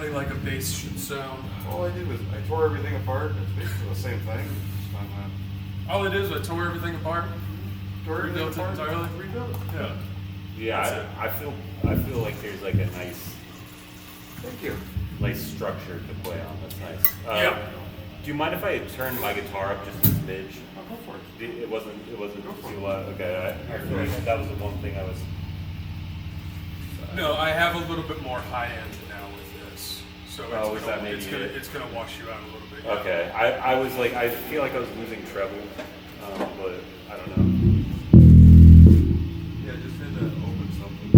exactly like a bass should sound. All I did was I tore everything apart. It's basically the same thing. Just on All it is, I tore everything apart, tore everything rebuilt it apart, entirely. rebuilt it. Yeah. Yeah, I feel like there's like a Thank you. nice structure to play on. That's nice. Yeah. Do you mind if I turn my guitar up just a smidge? I'll go for it. It wasn't Go for too it. loud. Okay, I feel like that was the one thing I was. No, I have a little bit more high end now with this, so it's gonna wash you out a little bit. Yeah. Okay, I was like, I feel like I was losing treble, but I don't know. Yeah, just had to open something.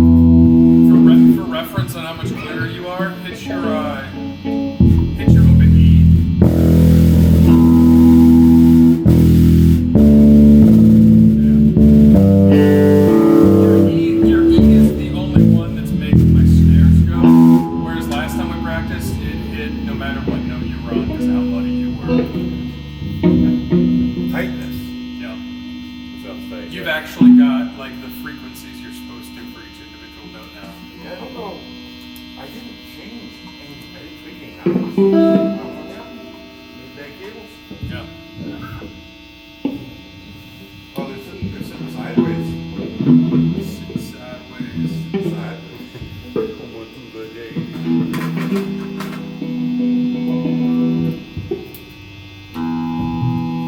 For reference on how much clearer you are, hit your open E. Your E is the only one that's making my snares go. Whereas last time we practiced, it hit no matter what note you were on, because how bloody you were. Tightness. Yeah. Sounds like You've actually got like the frequencies you're supposed to for each individual note now. Yeah, I don't know. I didn't change any tweaking. I forgot. Mid-bag cables. Yeah. Oh, they're sitting sideways. Sit sideways. Sideways. One through the day.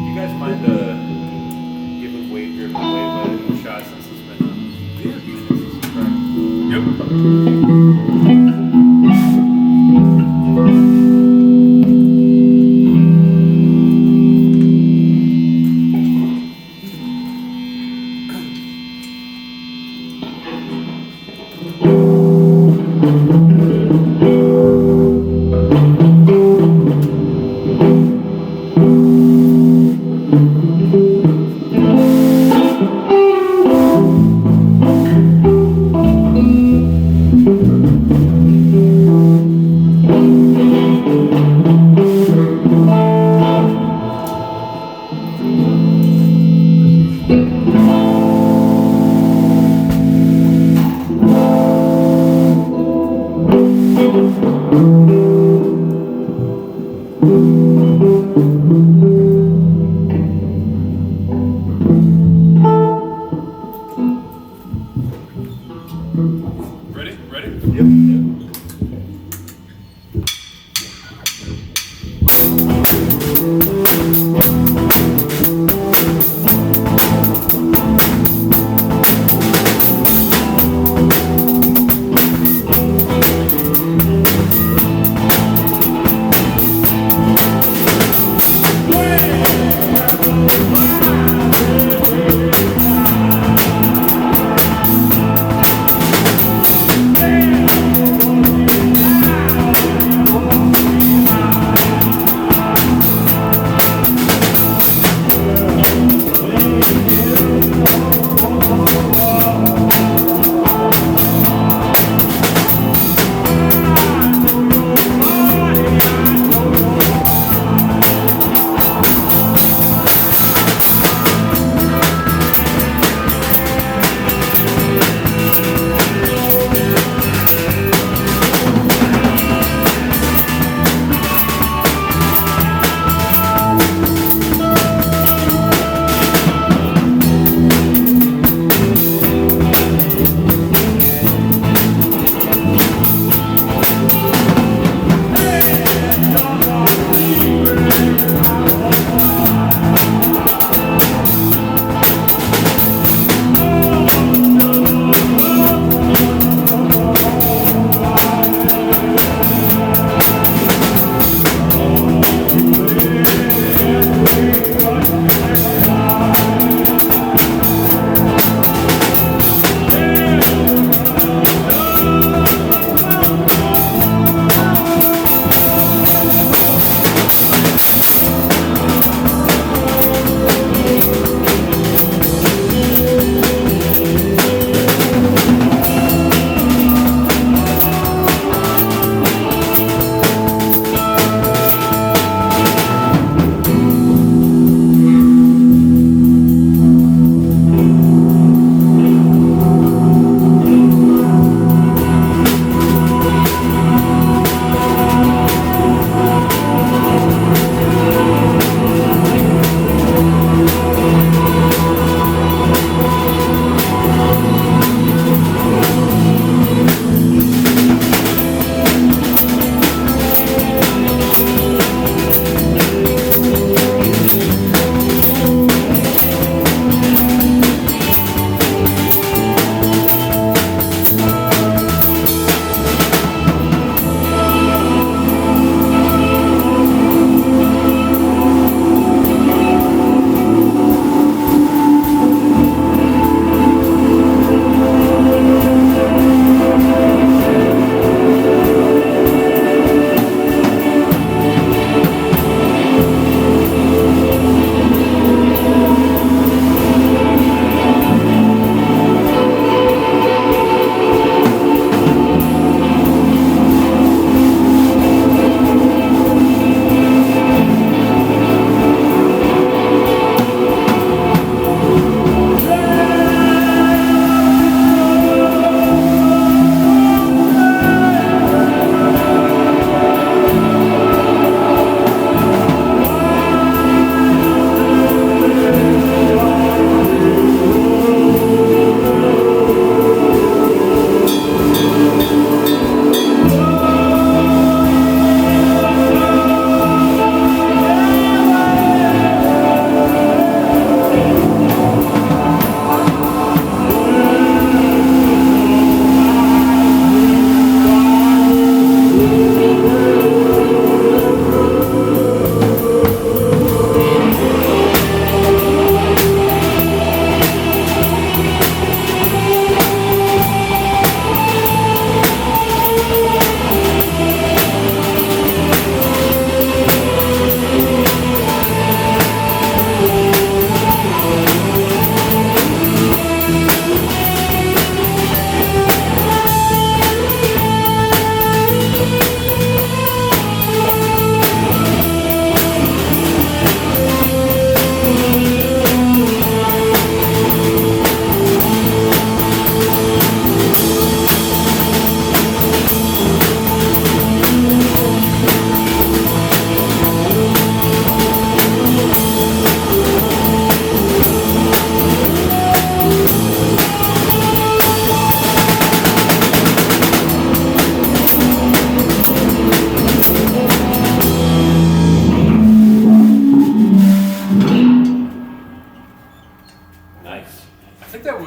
You guys mind giving Wade Driven Away by a shot since it's been 8 minutes since we tried? Yep.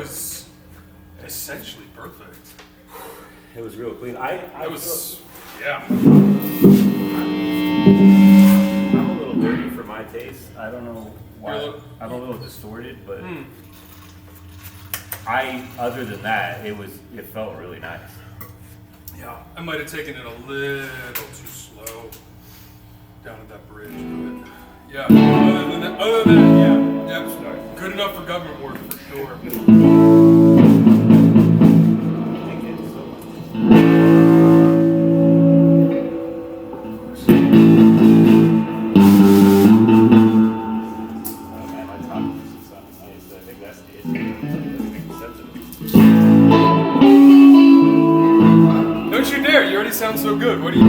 was essentially perfect. It was real clean. It was, yeah. I'm a little dirty for my taste. I don't know why. I'm a little distorted, but other than that, it felt really nice. Yeah, I might have taken it a little too slow down at that bridge, but yeah. Other than that, yeah, good enough for government work for sure. Thank you so much. Oh man, my tongue is sounding nice. I think that's the issue. Don't you dare! You already sound so good. What do you?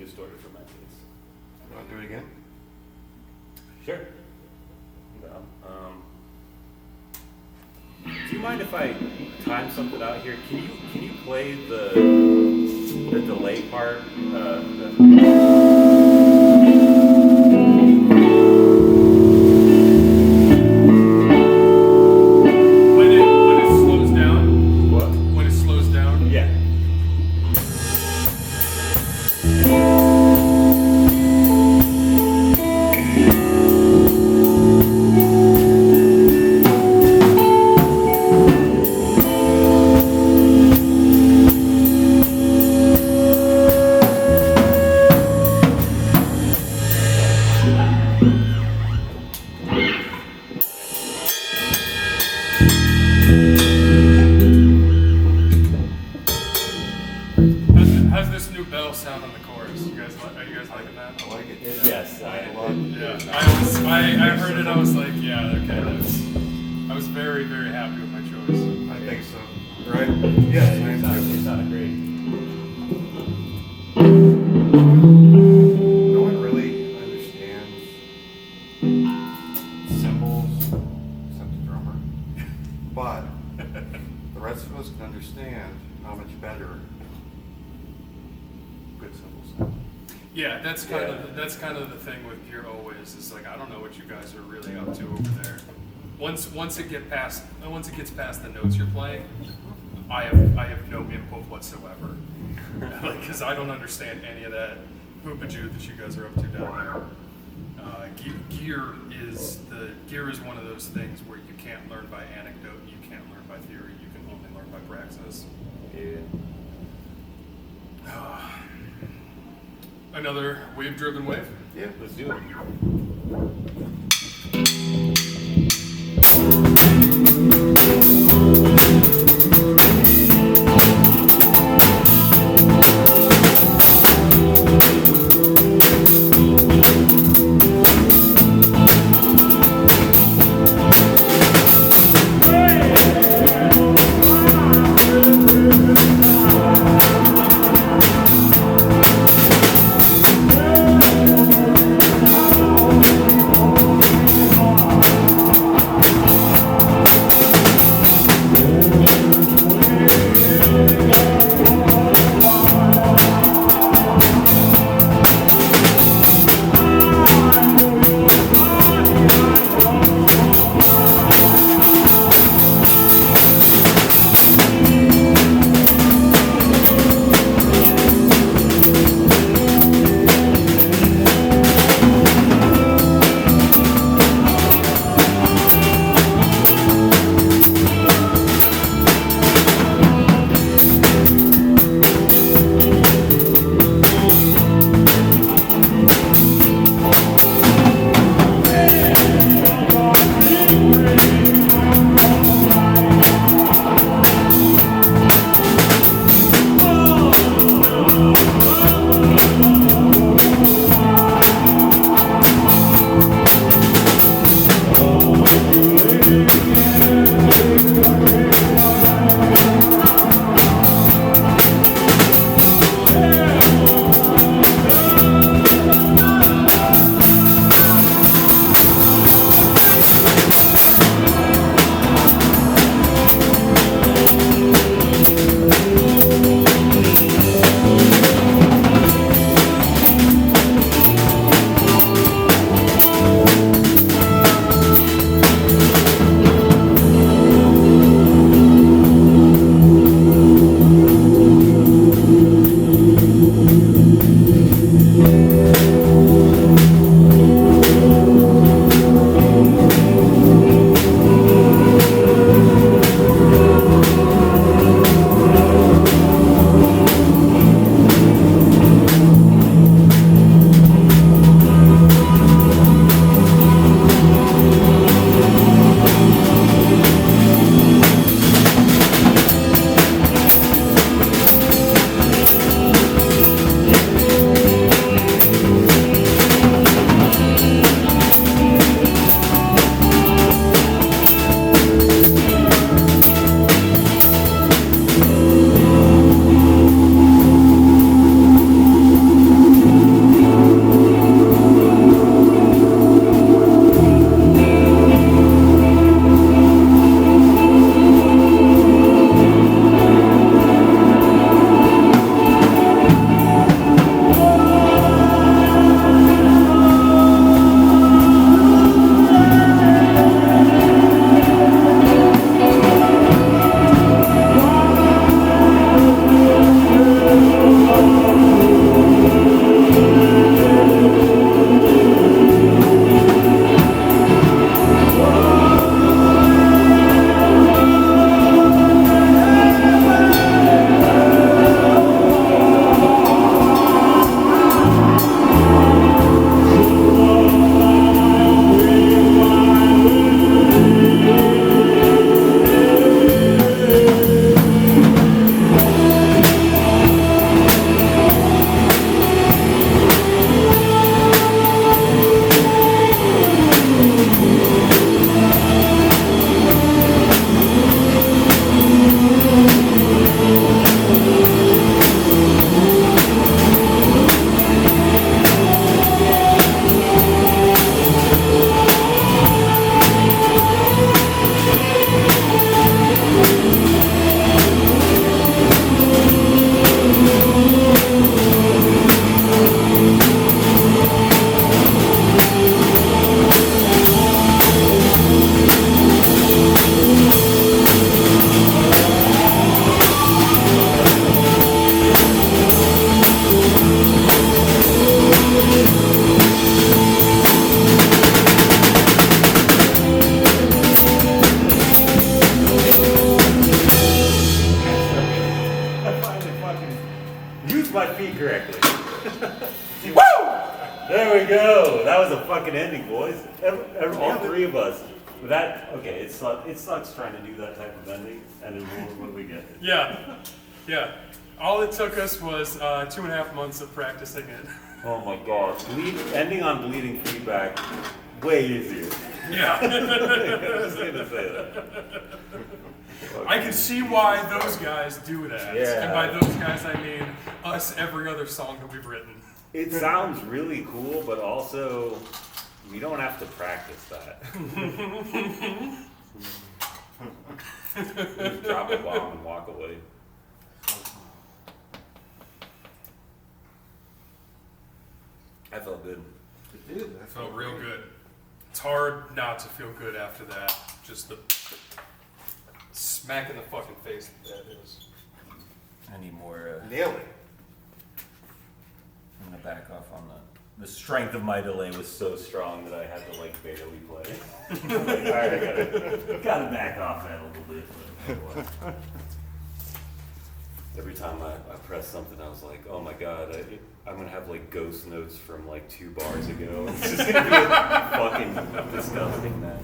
distorted for my taste. You want to do it again? Sure. Do you mind if I time something out here? Can you play the delay part? When it slows down. What? When it slows down. Yeah. How's this new bell sound on the chorus? Are you guys liking that? I like it. Yes, I Yeah, I heard it. I was like, yeah, okay. I was very, very happy with my choice. I think so. Right? Yes, I am It sounded great. No one really understands symbols except the drummer. But the rest of us can understand how much better good symbols sound. Yeah, that's kind of the thing with Gear always is like I don't know what you guys are really up to over there. Once it gets past the notes you're playing, I have no input whatsoever. Like, because I don't understand any of that hoopajoo that you guys are up to down there. Gear is one of those things where you can't learn by anecdote, you can't learn by theory, you can only learn by praxis. Yeah. Another wave-driven wave. Yeah, let's do it. Thank fucking ending, boys. All three of us. Okay, it sucks trying to do that type of ending, and then what we get. Yeah, yeah. All it took us was 2.5 months of practicing it. Oh my god. Ending on bleeding feedback, way easier. Yeah. I was gonna say that. I can see why those guys do that. Yeah. And by those guys, I mean us, every other song that we've written. It sounds really cool, but also we don't have to practice that. Just drop a bomb and walk away. I felt good. It did. I felt real good. It's hard not to feel good after that. Just the smack in the fucking face that is. I need more. Nailed it. I'm gonna back off on the strength of my delay was so strong that I had to like barely play. Like, all right, I gotta back off that a little bit. But every time I press something, I was like, oh my god, I'm gonna have like ghost notes from like 2 bars ago. It's just gonna be a fucking disgusting mess.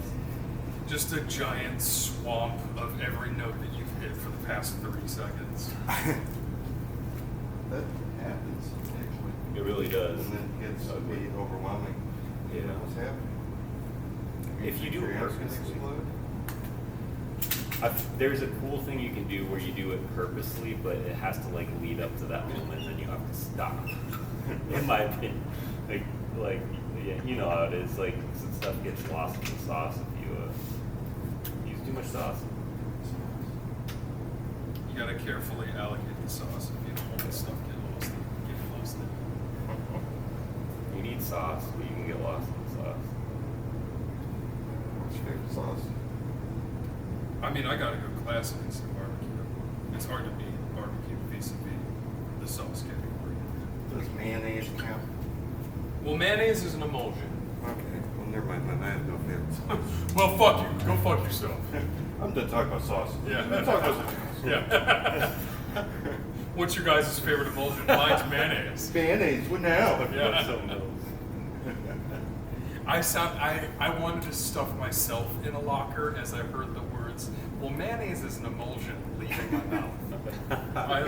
Just a giant swamp of every note that you've hit for the past 30 seconds. That happens, actually. It really does. And then it gets to be overwhelming. Yeah. You know what's happening? If you do Your it hands gonna purposely. explode? There's a cool thing you can do where you do it purposely, but it has to like lead up to that moment, and then you have to stop. In my opinion, like yeah, you know how it is. Like some stuff gets lost in the sauce if you use too much sauce. You gotta carefully allocate the sauce if you don't want stuff get lost in it. You need sauce, but you can get lost in the sauce. What's your favorite sauce? I mean, I gotta go classic and say barbecue. It's hard to beat barbecue vis-a-vis the sauce category. Does mayonnaise count? Well, mayonnaise is an emulsion. Okay, well, never mind, then I have no favorite sauce. Well, fuck you. Go fuck yourself. I'm done talking about sauce. Yeah. Let's talk about something else. Yeah. What's your guys' favorite emulsion? Mine's mayonnaise. Mayonnaise, what now? Yeah. Something else. I wanted to stuff myself in a locker as I heard the words, well, mayonnaise is an emulsion leaving my mouth. I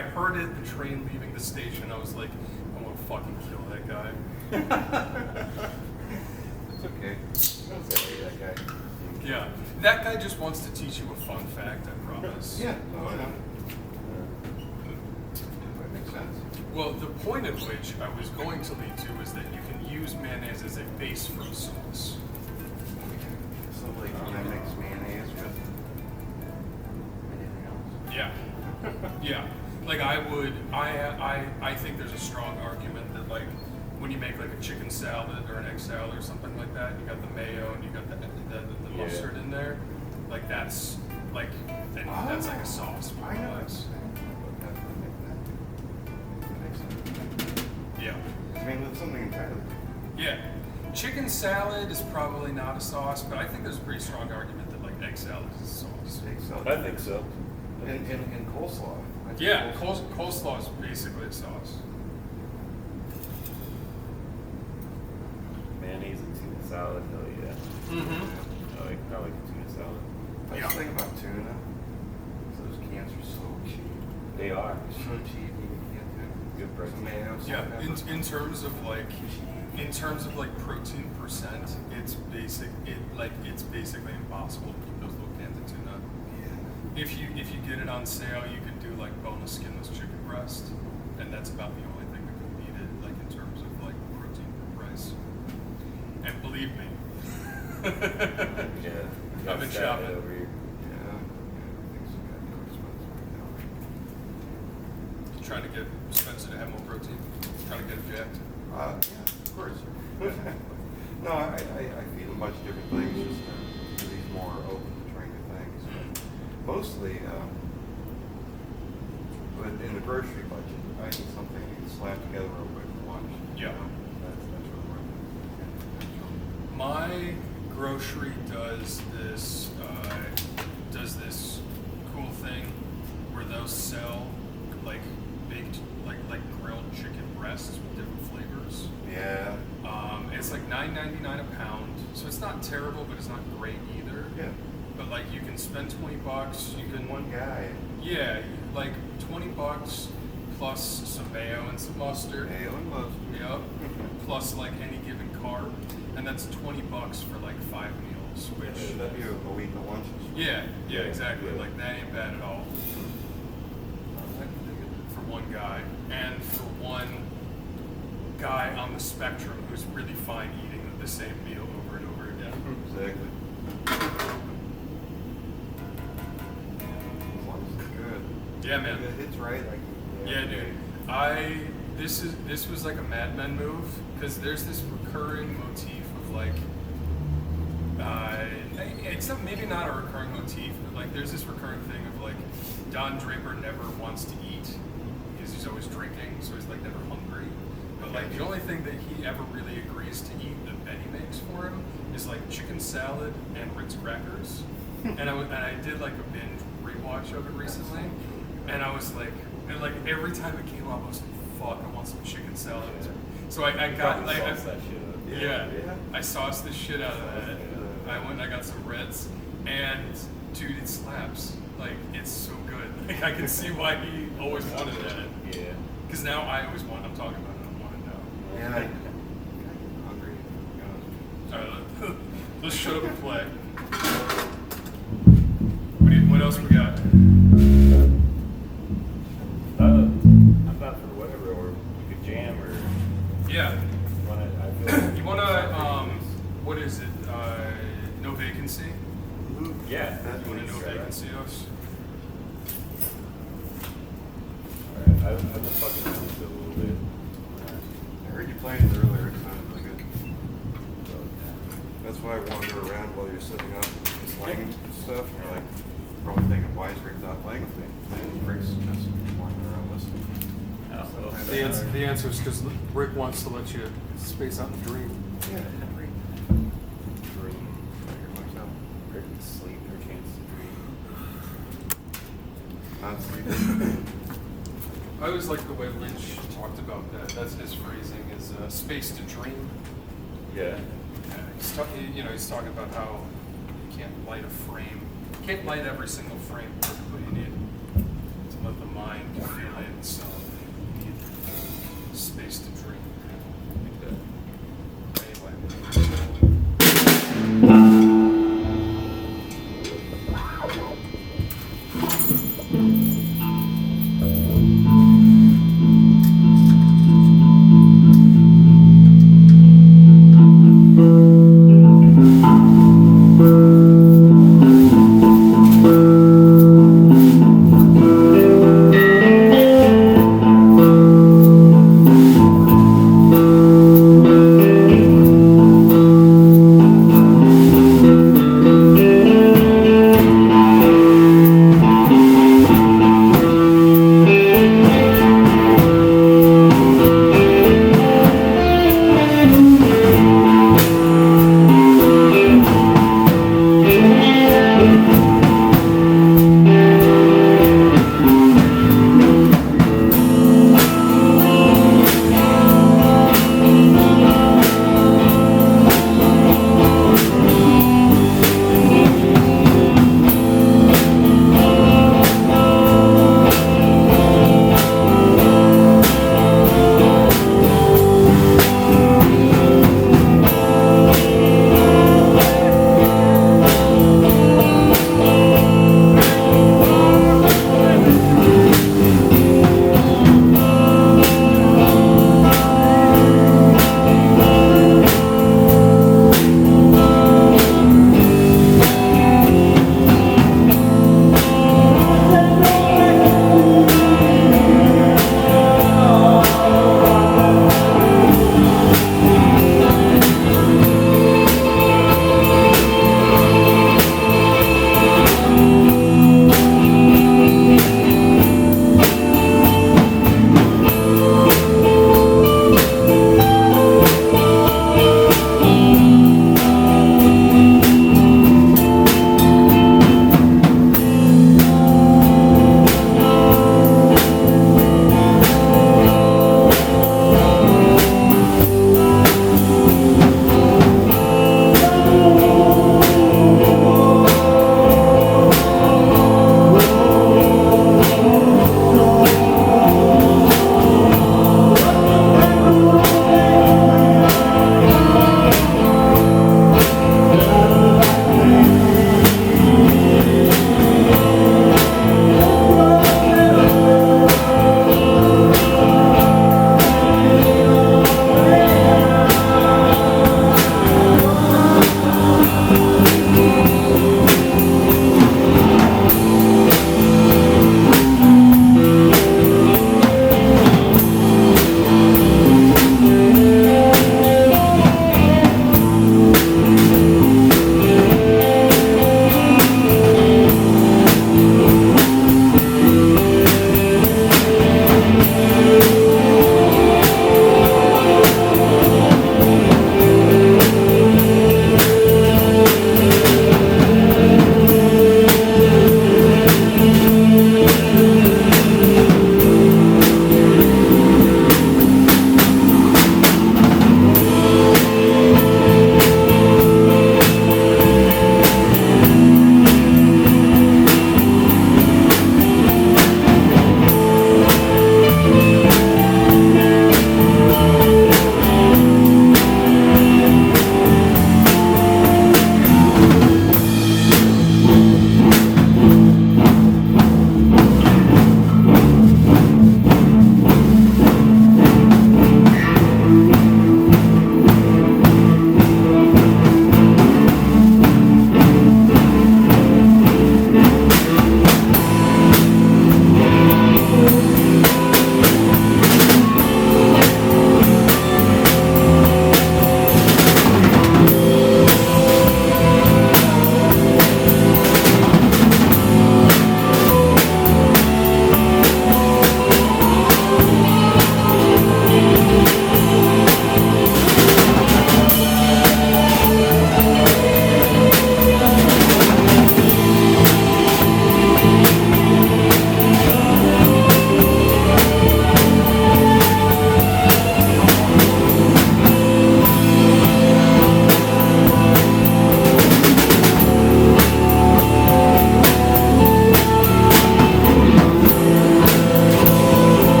heard it, the train leaving the station. I was like, I want to fucking kill that guy. It's okay. Don't say that guy. Yeah. That guy just wants to teach you a fun fact, I promise. Yeah, no, I know. That makes sense. Well, the point at which I was going to lead to is that you can use mayonnaise as a base for a sauce. So like when I mix mayonnaise with anything else. Yeah. Yeah. Like I think there's a strong argument that like when you make like a chicken salad or an egg salad or something like that, you got the mayo and you got the Yeah. mustard in there. Like that's like that's like a sauce. more I or know. less. That makes sense. Yeah. I mean, with something entirely. Yeah. Chicken salad is probably not a sauce, but I think there's a pretty strong argument that like egg salad is a sauce. Steak salad. I think so. And coleslaw. I think Yeah, coleslaw- coleslaw is basically a sauce. Mayonnaise and tuna salad, hell yeah. Mm-hmm. I like tuna salad. I Yeah. just think about tuna. Those cans are so cheap. They are. They're so cheap, you can get them. Good price. Some mayo, some Yeah, pepper. in terms of like protein percent, it's basically impossible to keep those little cans of tuna. Yeah. If you get it on sale, you can do like boneless skinless chicken breast, and that's about the only thing that can beat it, like in terms of like protein per price. And believe me, Yeah. I've been Got shopping. that over here. Yeah. Things have gotten more expensive right trying to get Spencer to have more protein, trying to get him jacked. now. Yeah, of course. No, I feed a bunch of different things, just these more open to trying new things. But mostly, but in the grocery budget, I need something you can slap together real quick for lunch. Yeah. That's really where My grocery does this cool thing where they'll sell like baked like grilled chicken breasts with different flavors. Yeah. It's like $9.99 a pound, so it's not terrible, but it's not great either. Yeah. But like you can spend $20. You can One guy. Yeah, like $20 plus some mayo and some mustard. Mayo and mustard. Yep. Plus like any given carb, and that's $20 for like 5 meals, which That'd be a week of lunches. yeah, exactly. Like that ain't bad at all for one guy, and for one guy on the spectrum who's really fine eating the same meal over and over again. Exactly. As long as it's good. Yeah, man. If it's right, I can. Yeah, dude. This was like a Mad Men move, because there's this recurring motif of like, it's not, maybe not a recurring motif, but like there's this recurring thing of like Don Draper never wants to eat because he's always drinking, so he's like never hungry. But like the only thing that he ever really agrees to eat that Betty makes for him is like chicken salad and Ritz crackers. And I did like a binge rewatch of it recently, and I was like, and like every time it came up, I was like, fuck, I want some chicken salad. So I got like, Sauce that shit up. yeah, I sauced the shit out of that. I went and I got some Ritz, and dude, it slaps. Like, it's so good. Like, I can see why he always wanted that. Yeah. Because now I always want, I'm talking about it, I want to know. Yeah, I'm hungry. Alright, let's shut up and play. What else we got? I'm not for whatever, or we could jam, or Yeah. I feel like You wanna, what is it? No vacancy? yeah. That's You wanna what no he said. vacancy us? Alright, I've been fucking down with it a little bit. I heard you playing it earlier. It sounded really good. That's why I wander around while you're setting up and slang stuff. You're like, probably thinking, why is Rick not playing with me? And Rick's just wandering around listening. Oh, The answer is because Rick wants to let you space out and dream. Yeah, Rick. dream. Figure myself. Or sleep, or chance to dream. Not sleeping. I always like the way Lynch talked about that. That's his phrasing, is space to dream. Yeah. He's talking about how you can't light a frame. You can't light every single frame perfectly. You need to let the mind feel it. So you need space to dream.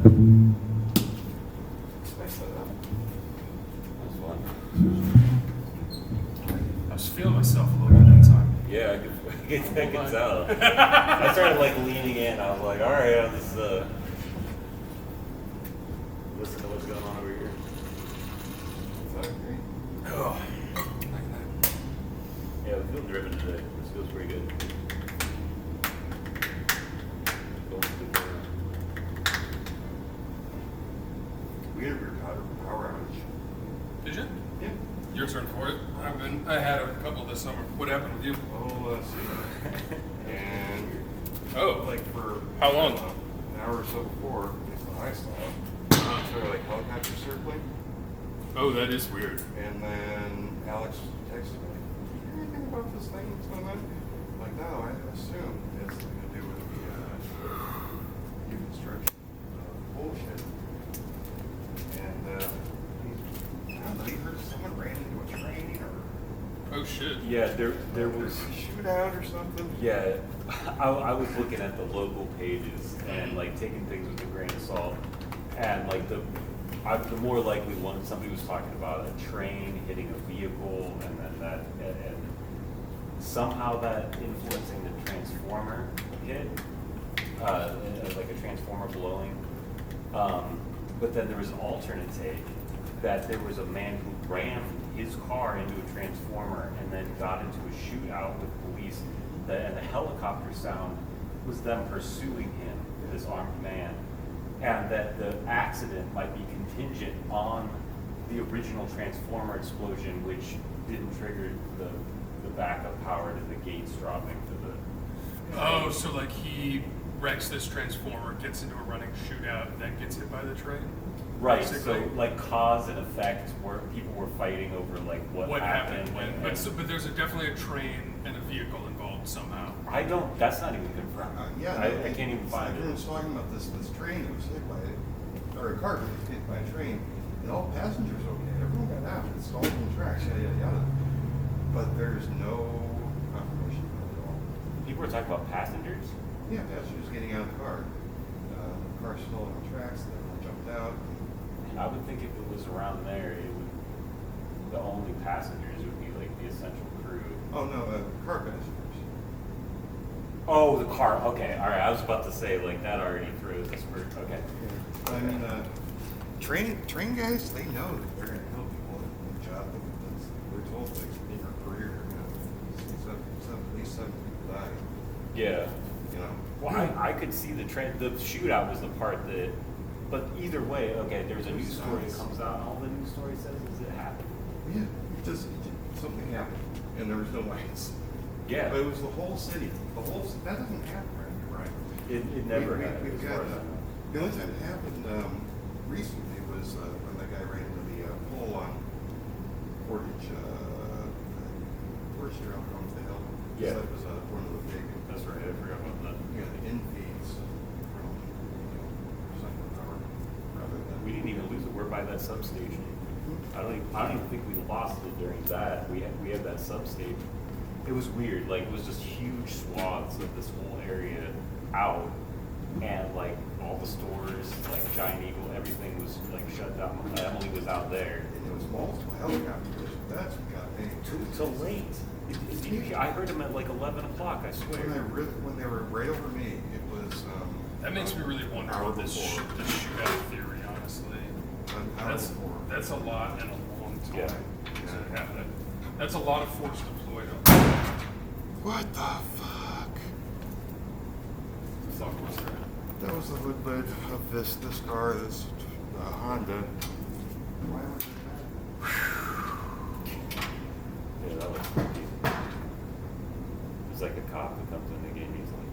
Nice setup. That's fun. I was feeling myself a little bit that time. Yeah, I could tell. I started like leaning in. I was like, all right, I'll just listen to what's going on over here. Is that great? Oh. Yeah, we feel driven today. This feels pretty good. Going to the corner. We had a weird power outage. Did you? Yeah. Your turn for it. I had a couple this summer. What happened with you? Oh, let's see. And Oh, like for how long? An hour or so before, at least when I saw it, there were like helicopters circling. Oh, that is weird. And then Alex texted me, "You hear anything about this thing that's going on?" I'm like, no, I assume it's something to do with the new construction bullshit. And I don't know, he heard someone ran into a train or Oh shit. Yeah, there was. a shootout or something. Yeah, I was looking at the local pages and like taking things with a grain of salt, and like the more likely one, somebody was talking about a train hitting a vehicle, and then that and somehow that influencing the transformer hit, like a transformer blowing. But then there was an alternate take that there was a man who rammed his car into a transformer and then got into a shootout with police. And the helicopter sound was them pursuing him, this armed man, and that the accident might be contingent on the original transformer explosion, which didn't trigger the backup power to the gates dropping to the. Oh, so like he wrecks this transformer, gets into a running shootout, and then gets hit by the train? Right, Basically. so like cause and effect, where people were fighting over like what happened when, and- but there's definitely a train and a vehicle involved somehow. I don't. That's not even confirmed. I can't even find Everyone's it. talking about this train that was hit by or a car that was hit by a train, and all passengers okay. Everyone got out. It's all in the tracks, yada yada yada. But there's no confirmation of it at all. People were talking about passengers. Yeah, passengers getting out of the car. The car's still on the tracks. Everyone jumped out. I would think if it was around there, it would. The only passengers would be like the essential crew. Oh no, car passengers. Oh, the car. Okay, all right. I was about to say like that already threw this for. Okay. I mean, train guys, they know that they're going to help people in the job. They're told like in your career, you know, at least 7 people die. Yeah. You know. Well, I could see the trend. The shootout was the part that. But either way, okay. There's a news story that comes out, and all the news story says is it happened. Yeah, just something happened, and there was no lights. Yeah. But it was the whole city. That doesn't happen right here, right? It never happened. We've as got far as I know. the only time it happened recently was when that guy ran into the pole on Portage Trail from the hill. Yeah. That was one of the big. That's right. I forgot about that. You know, the infeeds from Central Power rather than. We didn't even lose it. We're by that substation. I don't even think we lost it during that. We had that substation. It was weird. Like it was just huge swaths of this whole area out, and like all the stores, like Giant Eagle, everything was like shut down. Emily was out there. And it was multiple helicopters. That's what got me. Till late. I heard him at like 11 o'clock. I swear. When they were right over me, it was. That makes me really wonder hour about this before. this shootout theory. Honestly, An hour before. that's a lot in a long time. Yeah. to have that. That's a lot of force deployed. What the fuck? The fuck was that? That was the hood lid of this car, this Honda. Why was Yeah, that was creepy. It's like a cop that comes in the game. He's like,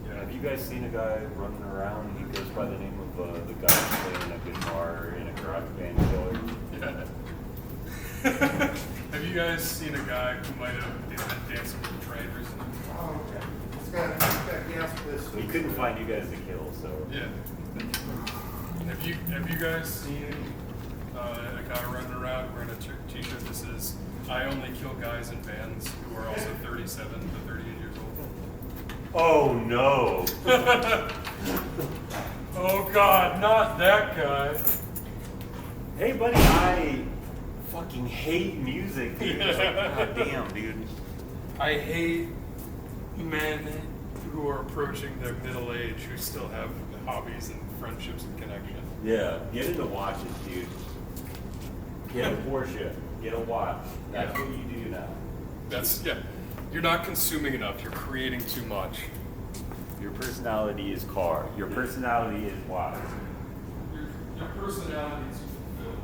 Yeah. "Have you guys seen a guy running around? He goes by the name of the guy playing a guitar in a garage band killer." Yeah. Have you guys seen a guy who might have been dancing with the train recently? Oh, okay. It's got gas this. He couldn't find you guys to kill, so. Yeah. Have you guys seen a guy running around wearing a t-shirt that says "I only kill guys in bands who are also 37 to 38 years old"? Oh no! Oh God, not that guy. Hey, buddy, I fucking hate music, dude. It's like, God damn, dude. I hate men who are approaching their middle age who still have hobbies and friendships and connections. Yeah, get into watches, dude. Get a Porsche. Get a watch. That's what you do now. That's, yeah. You're not consuming enough. You're creating too much. Your personality is car. Your personality is watch. Your personality is fulfilled.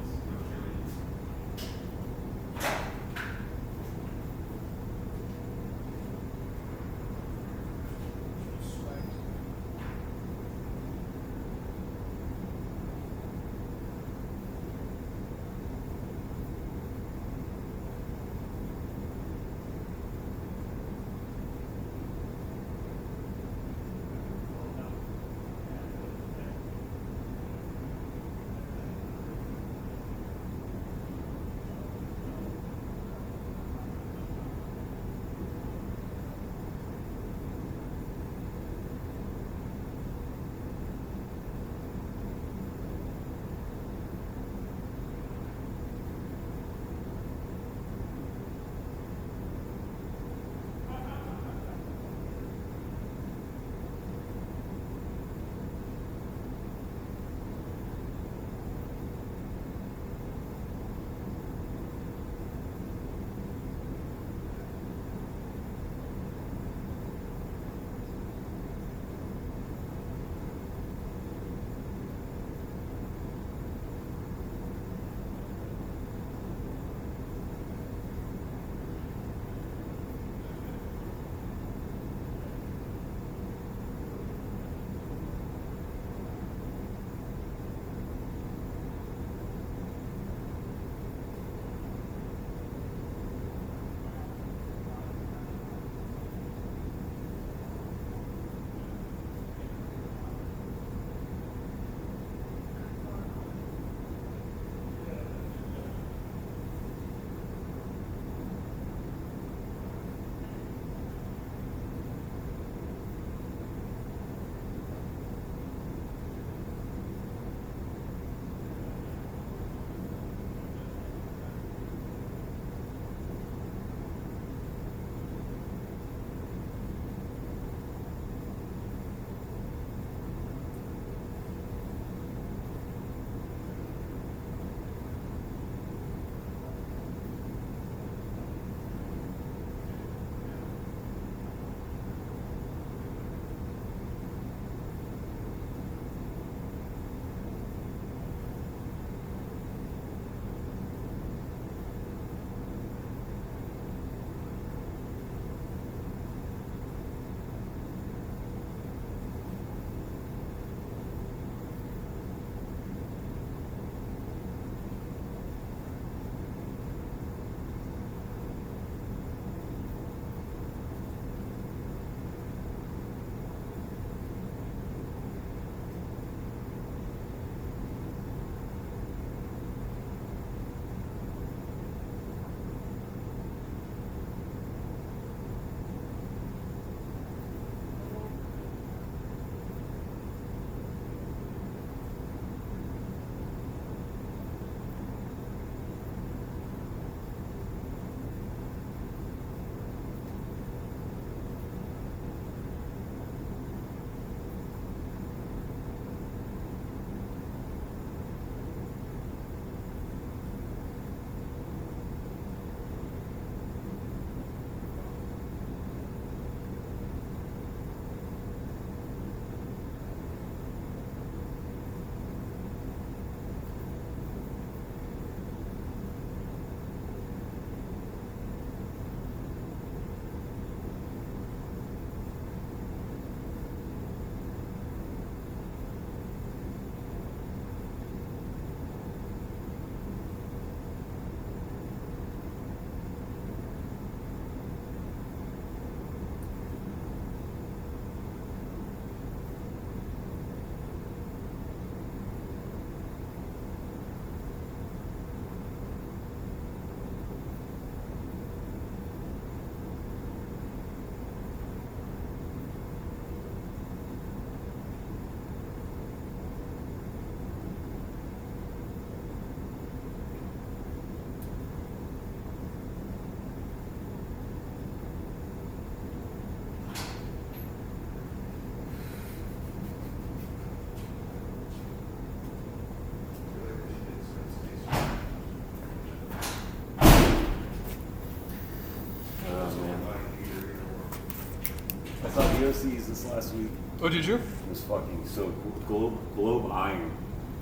go see this last week. Oh, did you? It was fucking so cool. Globe Iron,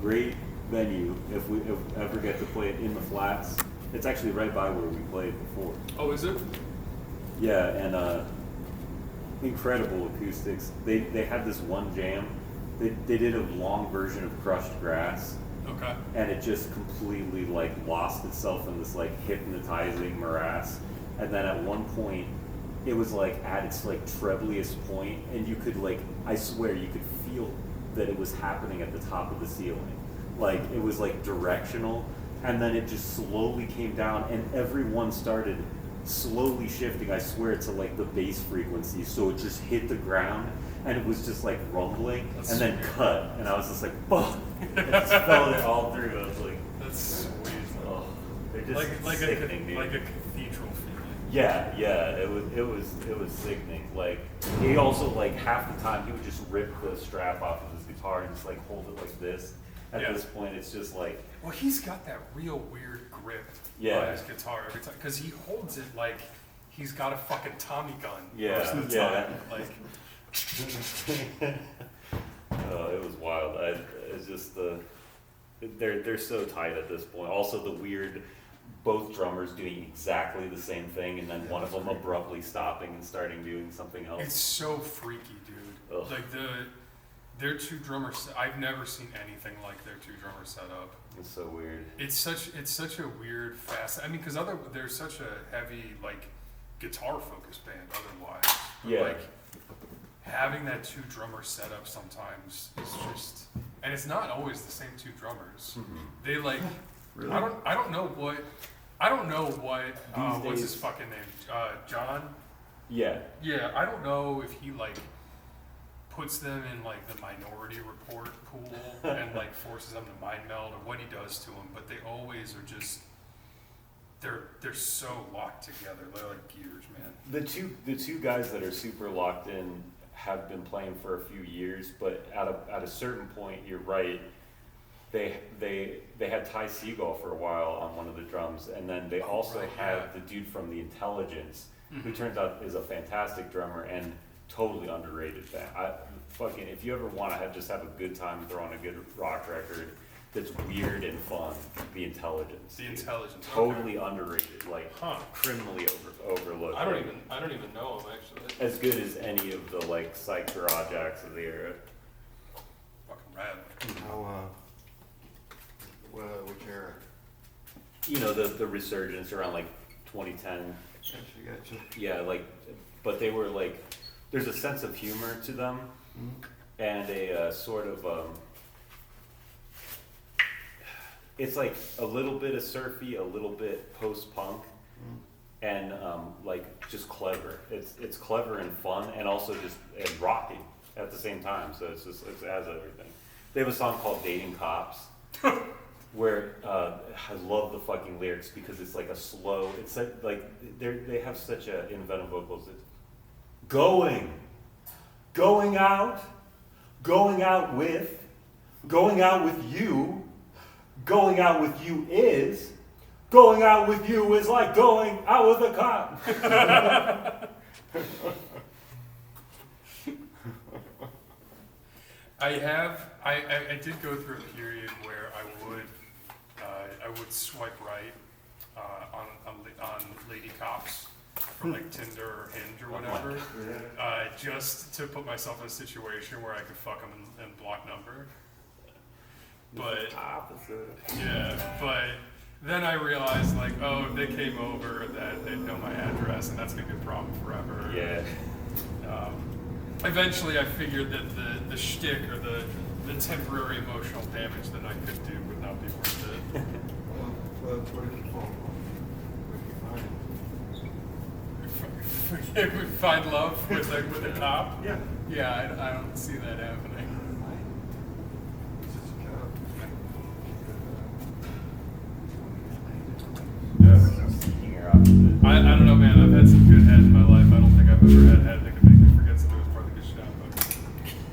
great venue. If we ever get to play it in the flats, it's actually right by where we played before. Oh, is it? Yeah, and incredible acoustics. They had this one jam. They did a long version of Crushed Grass, Okay. and it just completely like lost itself in this like hypnotizing morass. And then at one point, it was like at its like trebliest point, and you could like, I swear, you could feel that it was happening at the top of the ceiling. Like it was like directional, and then it just slowly came down, and everyone started slowly shifting, I swear, to like the bass frequency, so it just hit the ground, and it was just like rumbling, That's and then sweet. cut, and I was just like, fuck. I just felt it all through. I was like, That's sweet. oh, they're just Like sickening, dude. like a cathedral feeling. Yeah, it was sickening. Like he also like half the time he would just rip the strap off of his guitar and just like hold it like this. At Yeah. this point, it's just like, Well, he's got that real weird grip Yeah. on his guitar every time, because he holds it like he's got a fucking Tommy gun Yeah, most of the yeah. time. Like, it was wild. It's just they're so tight at this point. Also, the weird, both drummers doing exactly the same thing, and then one of them abruptly stopping and starting doing something else. it's so freaky, dude. Ugh. Like their two drummers. I've never seen anything like their two drummer setup. It's so weird. It's such a weird fast. I mean, because they're such a heavy like guitar focused band otherwise. But, Yeah. Like having that two drummer setup sometimes is just, and it's not always the same two drummers. They like, Really? I don't know what These what's his days- fucking name? John. Yeah. Yeah, I don't know if he like puts them in like the minority report pool and like forces them to mind meld, or what he does to them, but they always are just they're so locked together. They're like gears, man. The two guys that are super locked in have been playing for a few years, but at a certain point, you're right. They had Ty Segall for a while on one of the drums, and then they also right, had yeah. the dude from the Intelligence, who Mhm. turns out is a fantastic drummer and totally underrated. Fucking, if you ever want to just have a good time throwing a good rock record that's weird and fun, the Intelligence. The dude. Intelligence, okay. Totally underrated, like Huh. criminally overlooked. I don't Like, even know him actually. as good as any of the like psych garage acts of the era. Fucking rad. How, which era? You know, the resurgence around like 2010. Gotcha. Yeah, like, but they were like, there's a sense of humor to them, and a sort of it's like a little bit of surfy, a little bit post-punk, and like just clever. It's clever and fun, and also just and rocky at the same time. So it has everything. They have a song called "Dating Cops," where I love the fucking lyrics because it's like a slow. It's like they have such a inventive vocals. It's going out with you. Going out with you is like going out with a cop. I did go through a period where I would swipe right on lady cops for like Tinder or Hinge or whatever, just to put myself in a situation where I could fuck them and block number. But but then I realized like, oh, if they came over, that they'd know my address, and that's gonna be a problem forever. Yeah. Eventually, I figured that the shtick or the temporary emotional damage that I could do would not be worth it. Well, what did you fall for? What did you find? We find love with a cop. Yeah. Yeah, I don't see that happening. Seeking your opposite. I don't know, man. I've had some good head in my life. I don't think I've ever had head that could make me forget something was part of the good shit.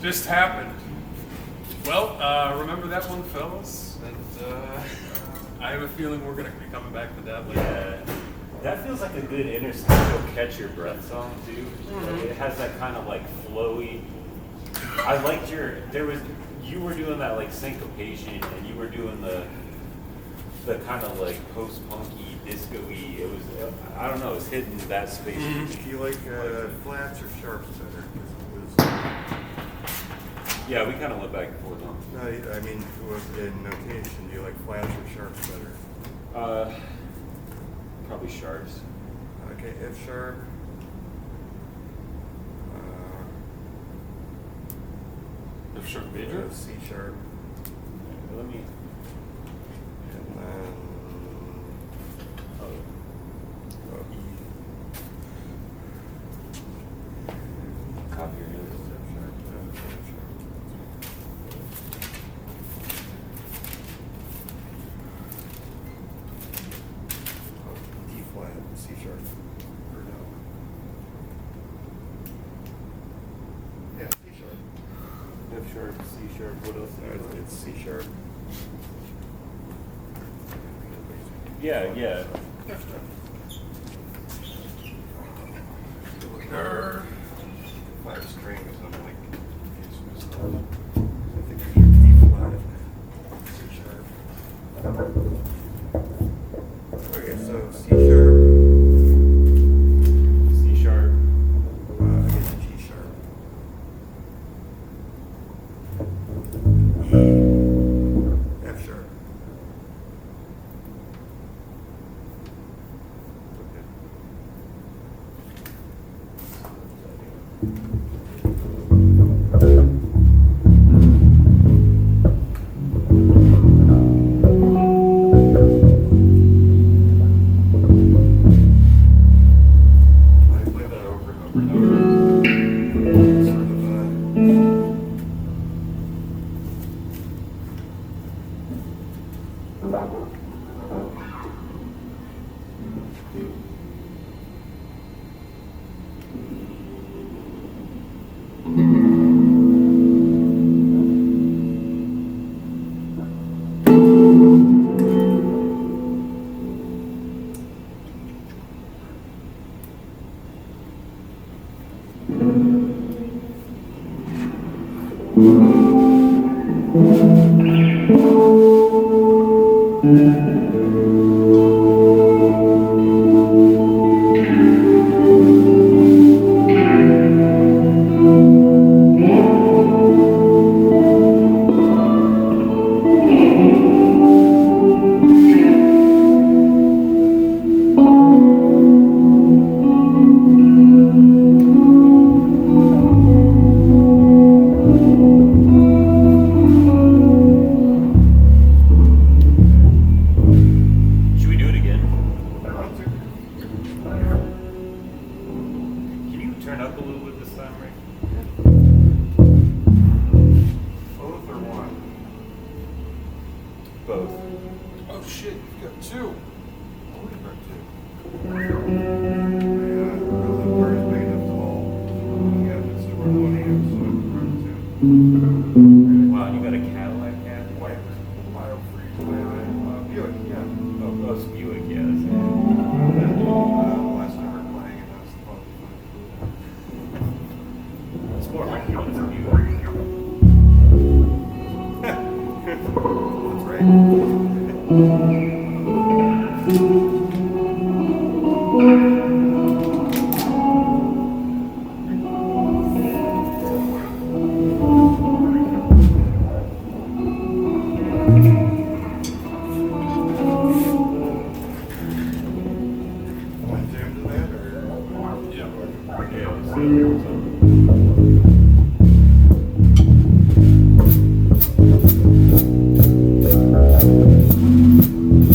just happened. Well, remember that one, fellas? And I have a feeling we're going to be coming back to that later. Yeah. That feels like a good interstitial catch your breath song too. Like, it has that kind of like flowy. I liked you were doing that like syncopation, and you were doing the kind of like post-punky, disco-y. It was, I don't know, it's hitting that space. Do you like flats or sharps better? 'Cause Yeah, we kind of went back and forth on. No, I mean, in notation, do you like flats or sharps better? Probably sharps. Okay, F sharp. F sharp major? C sharp. Let me. And then E. Copy your notes. F sharp, F sharp. D flat, C sharp. Or no? Yeah, C sharp. F sharp, C sharp. What else? It's C sharp. Yeah, yeah. Five strings, I'm like confused myself. I think I should D flat, C sharp. Okay, so C sharp, C sharp. I guess G sharp. E, F sharp. Okay. I play that over and over and over. Sort of Should we do it again? Can you turn up a little bit this time, Rick? Both or one? Both. Oh shit, you've got two. Where is big enough to hold? Yeah, it's for 1 amp, so it's run Wow, you got a Cadillac hat? to white bio-free Buick, yeah. Oh, Buick, yeah. That's it. Last time we were playing, and that's the fun. It's more like you want to Buick. That's right. Want to jam to that, or? Yeah. Yeah.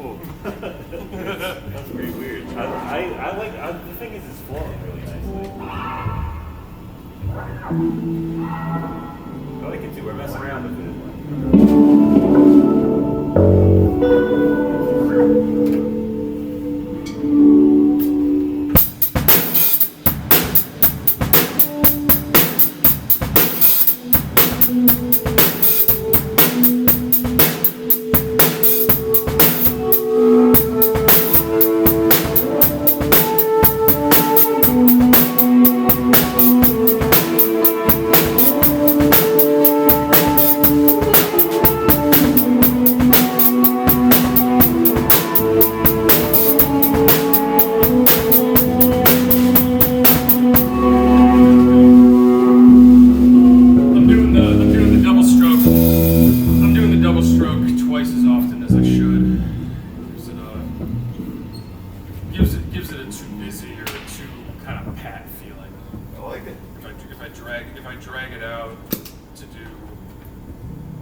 cool. That's pretty weird. I like, the thing is, it's flowing really nicely. I like it too. We're messing around with it.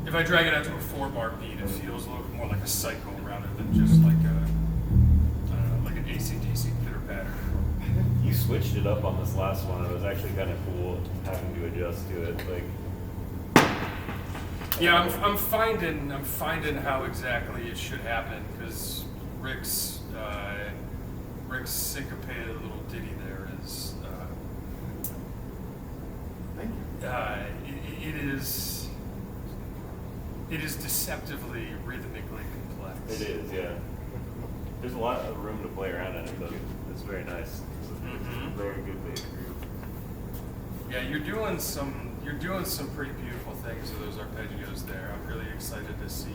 If I drag it out to a 4-bar beat, it feels a little bit more like a cycle rather than just like like an AC/DC pitter patter. You switched it up on this last one. It was actually kind of cool having to adjust to it. Like, yeah, I'm finding how exactly it should happen because Rick's syncopated little ditty there is. Thank you. It is deceptively rhythmically complex. it is, yeah. There's a lot of room to play around in it, though. It's very nice. It's a very good bass groove. Yeah, you're doing some pretty beautiful things with those arpeggios there. I'm really excited to see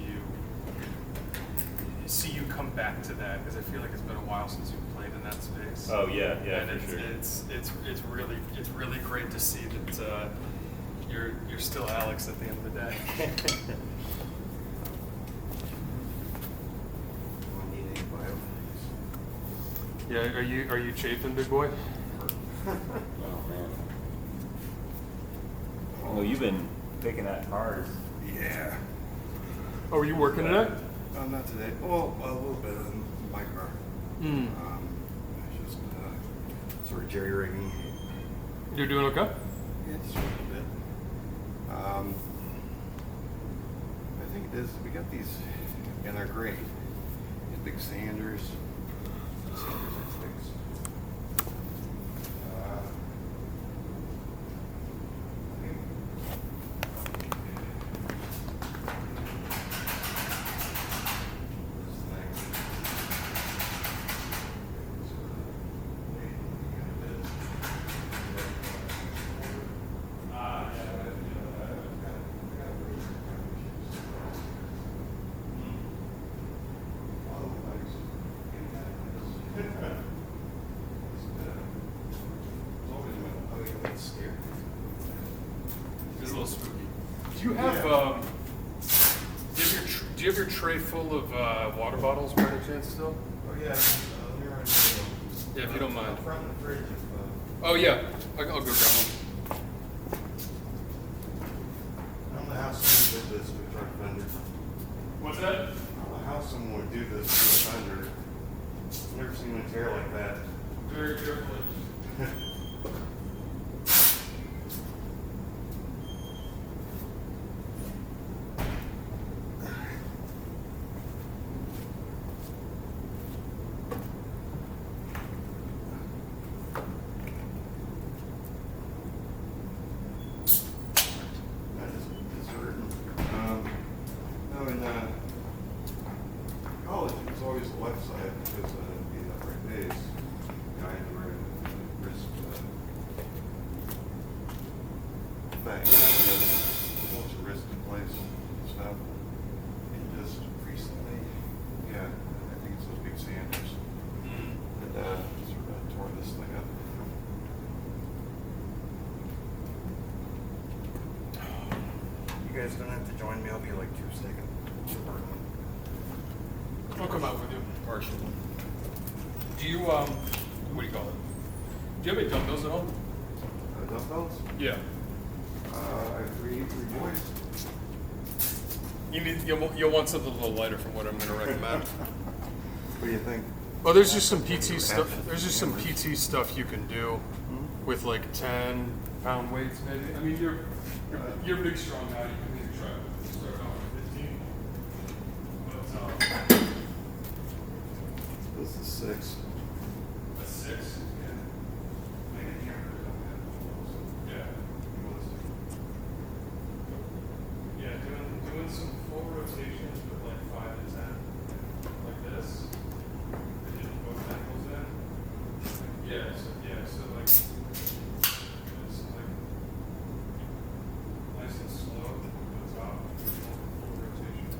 you come back to that because I feel like it's been a while since you've played in that space. Oh yeah, and for sure. It's really great to see that you're still Alex at the end of the day. Yeah, are you chafing, big boy? Oh man. Well, you've been picking at cars. Yeah. Oh, are you working tonight? Not today. Well, a little bit in my car. Mm. Just sort of jerry rigging. You're doing okay? Yeah, just a little bit. I think it is. We got these, and they're great. These big Sanders. Sanders, I think. It's a little spooky. Do you have do you have your tray full of water bottles by any chance still? Oh yeah. Let me run Yeah, if you don't mind. Front of the fridge. Oh yeah, I'll go grab one. I don't know how someone did this to a truck fender. What's that? I don't know how someone would do this to a fender. Never seen one tear like that. Very carefully. That is hurting. No, in college, it was always the left side because being upright bass, I had to wear a wrist thing. Holds your wrist in place and stuff. And just recently, yeah, I think it's those big Sanders that sort of tore this thing up. You guys don't have to join me. I'll be like 2 seconds. I'll come out with you. Partial. Do you what do you call it? Do you have any dumbbells at home? Dumbbells? Yeah. I have three boys. You'll want something a little lighter from what I'm going to recommend. What do you think? Oh, there's just some PT stuff. There's just some PT stuff you can do with like 10-pound weights, maybe. I mean, you're big, strong now. You can maybe try to start off with 15. But This is 6. a 6, yeah. Make it hammer. Yeah. Yeah, doing some full rotations with like 5 to 10, like this. And then both ankles in. So like, it's like nice and slow at the top, full rotation.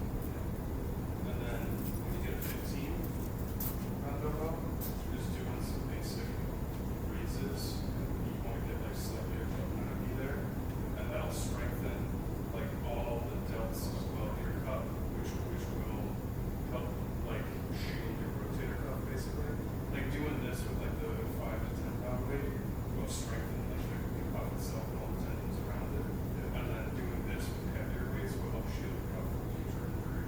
And then when you get a 15 pound dumbbell, just doing some basic raises. You want to get like slightly above 90 there, and that'll strengthen like all the delts as well of your cup, which will help like shield your rotator cuff basically. Like doing this with like the 5 to 10 pound weight will strengthen like the cuff itself and all the tendons around it. And then doing this with heavier weights will help shield your cuff from future injury.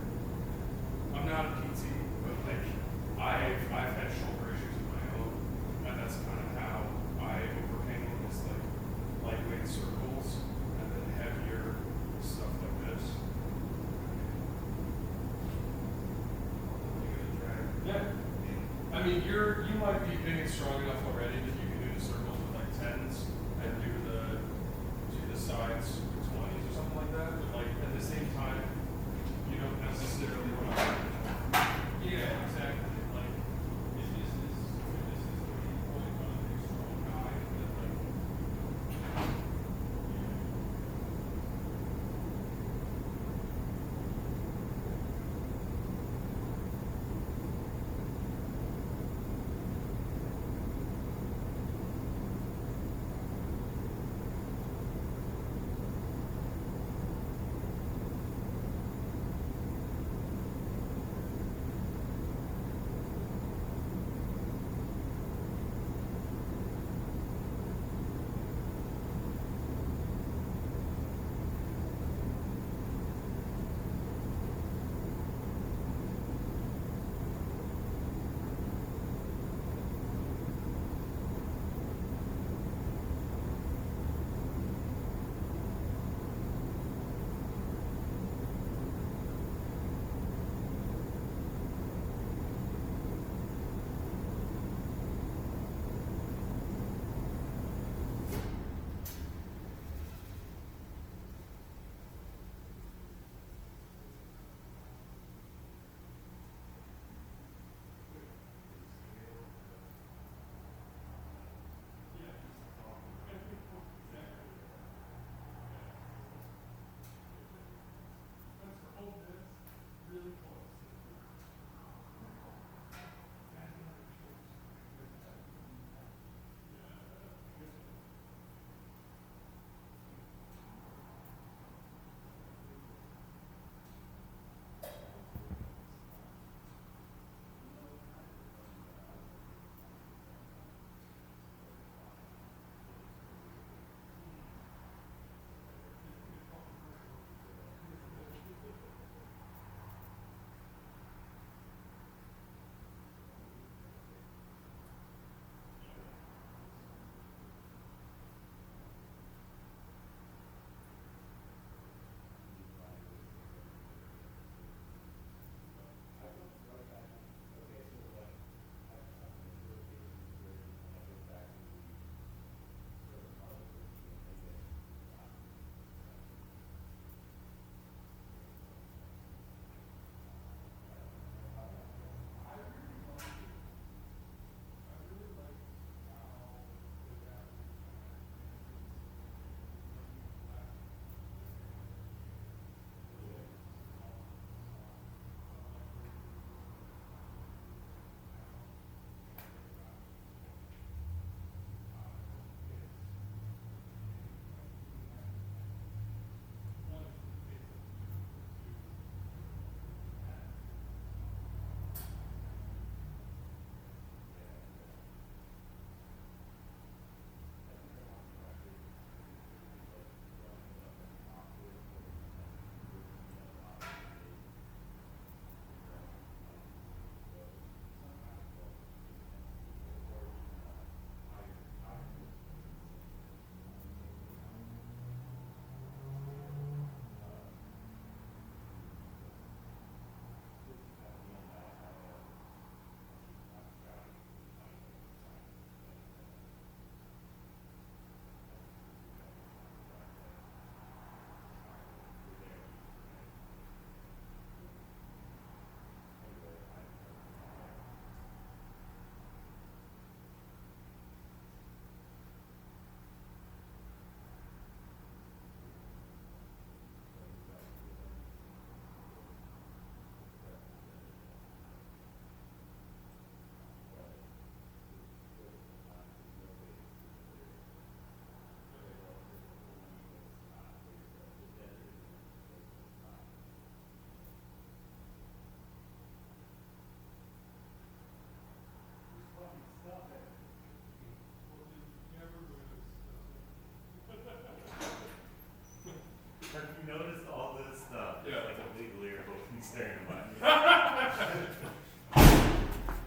I'm not a PT, but like I've had shoulder issues of my own, and that's kind of how I overcame them. Is like lightweight circles and then heavier stuff like this. Yeah. I mean, you might be big and strong enough already that you can do the circles with like 10s and do the sides with 20s or something like that. But like at the same time, you don't necessarily want to. Yeah, exactly. Like this is the point on a big strong guy that like.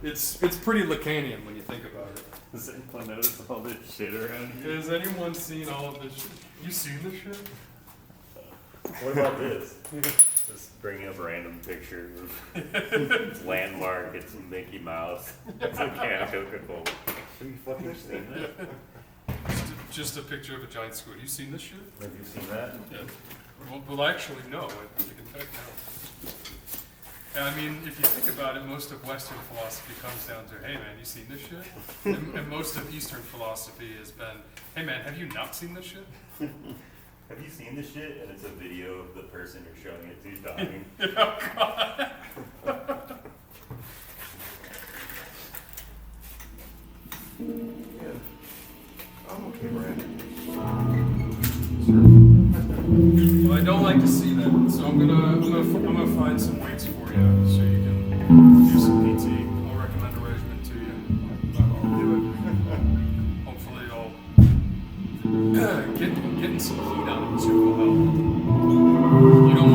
It's pretty Lacanian when you think about it. Does anyone notice all this shit around here? Has anyone seen all of this shit? You seen this shit? What about this? Just bringing up random pictures of landmark. It's Mickey Mouse. It's a can of Coca-Cola. Have you fucking seen that? Just a picture of a giant squid. You seen this shit? Have you seen that? Yeah. Well, actually, no. I think in fact, no. Yeah, I mean, if you think about it, most of Western philosophy comes down to, hey man, you seen this shit? And most of Eastern philosophy has been, hey man, have you not seen this shit? Have you seen this shit? And it's a video of the person you're showing it to dying. Oh, God. Yeah. I'm okay, Brandon. Well, I don't like to see that, so I'm gonna find some weights for you so you can do some PT. I'll recommend a regimen to you. I'll do it. Hopefully, getting some heat on it too will help. You don't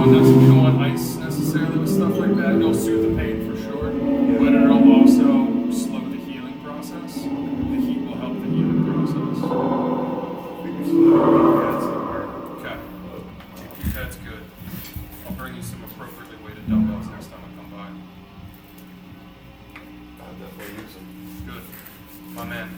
want ice necessarily with stuff like that. It'll soothe the pain for sure, but it'll also slow the healing process. The heat will help the healing process. We can still have somewhere. Okay. That's good. I'll bring you some appropriately weighted dumbbells next time I come by. I'll definitely use them. Good. My man.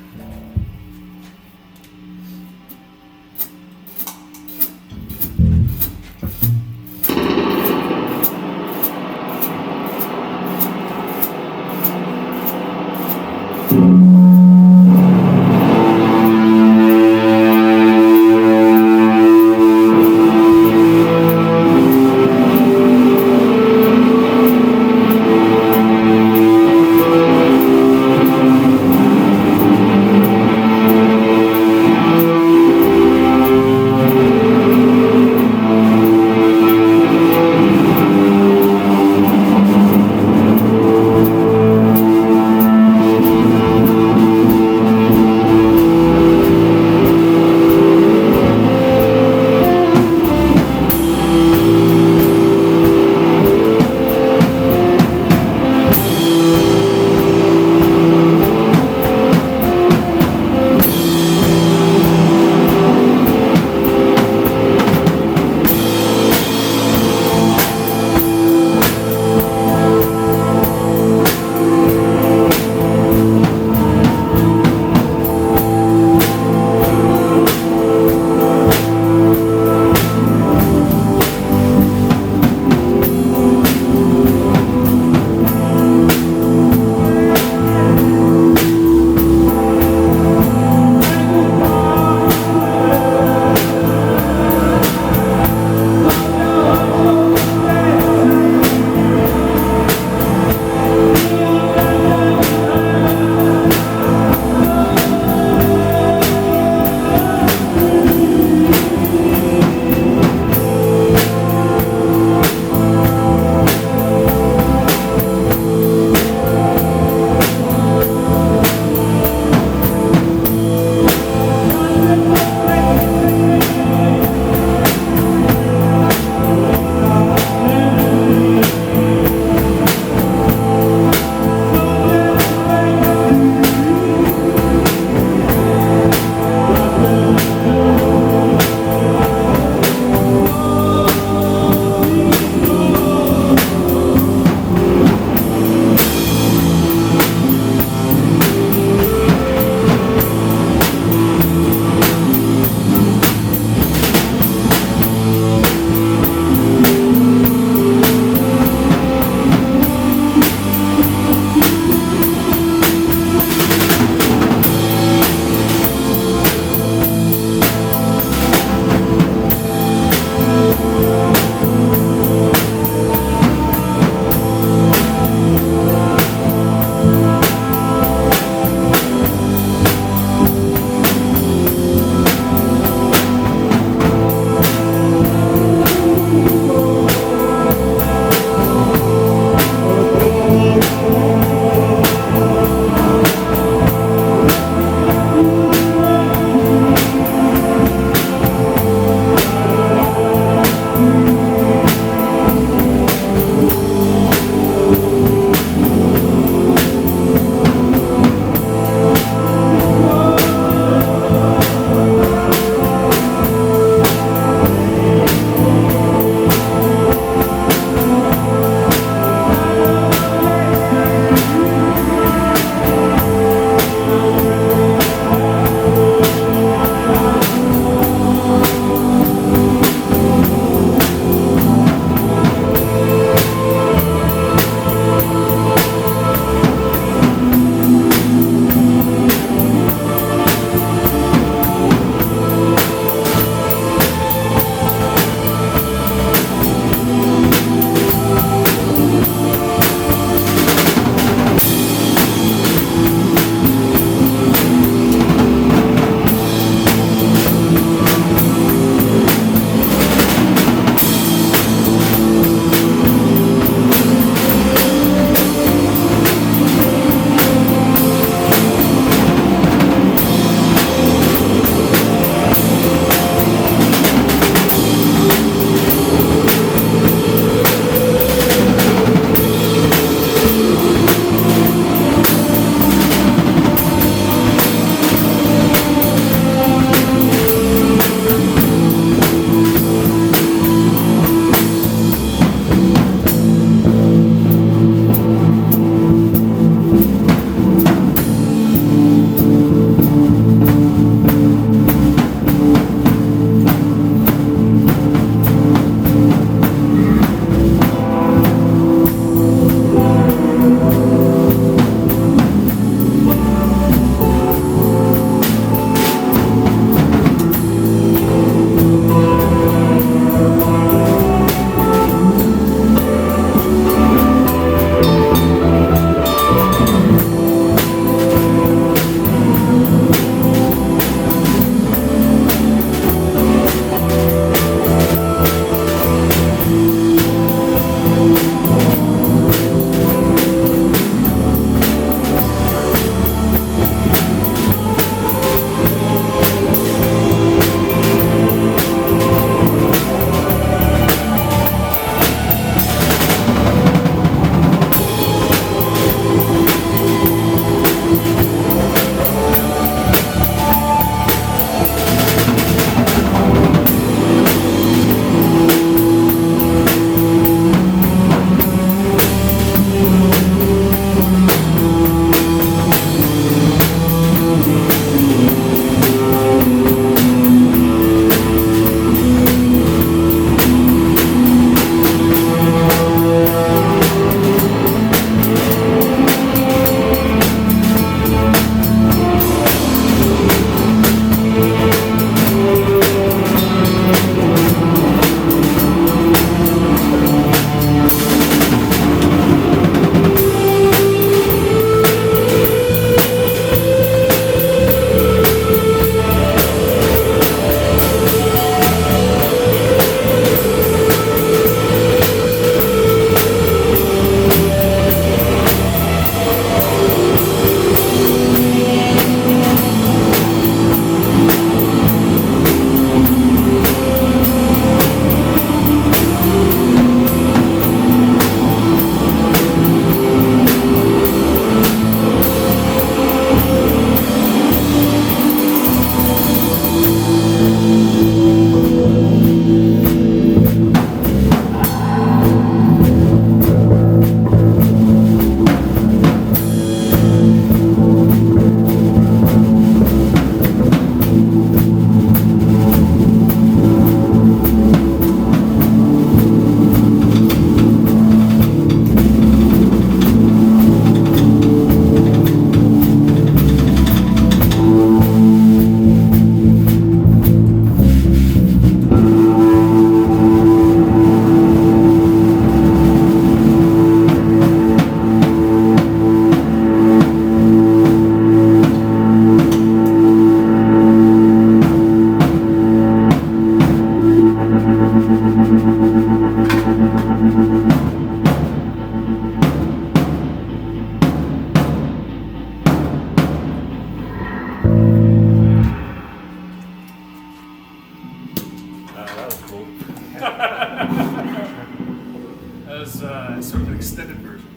extended version.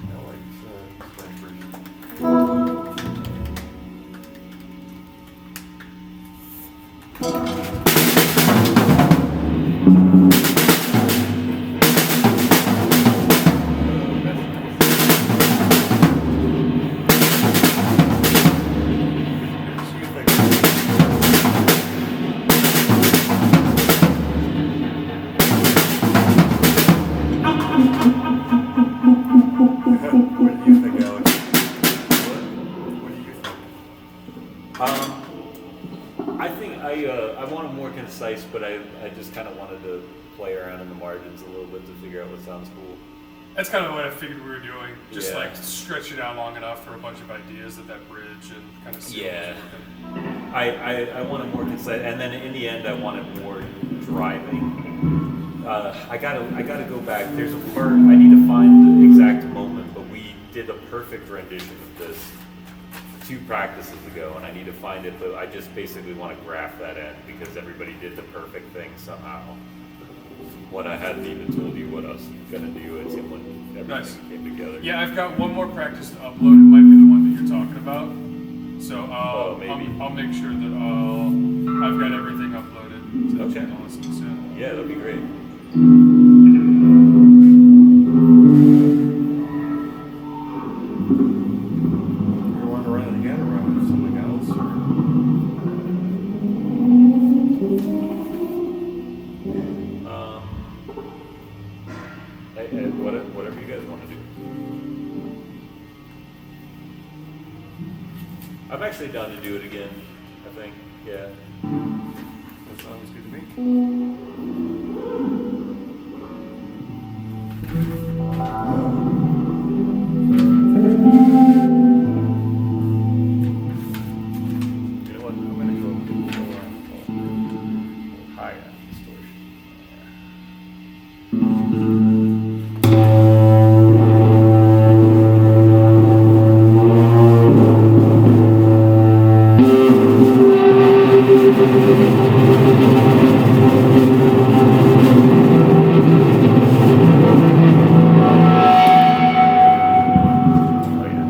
I like that version. What do you think, Alex? What do you think? I think I want it more concise, but I just kind of wanted to play around in the margins a little bit to figure out what sounds cool. That's kind of what I figured we were doing. Just Yeah. like stretch it out long enough for a bunch of ideas at that bridge and kind of see Yeah. what's working. I want it more concise, and then in the end, I want it more driving. I gotta go back. There's a part I need to find the exact moment, but we did a perfect rendition of this 2 practices ago, and I need to find it. But I just basically want to graph that in because everybody did the perfect thing somehow. When I hadn't even told you what I was gonna do, it's when everything Nice. came together. Yeah, I've got one more practice to upload. It might be the one that you're talking about. So maybe. I'll make sure that I've got everything uploaded to the channel as soon. Yeah, that'd be great. You want to run it again or run it with something else? Whatever you guys want to do. I'm actually down to do it again. I think. Yeah. That sounds good to me. You know what? I'm gonna go high on distortion. Oh yeah.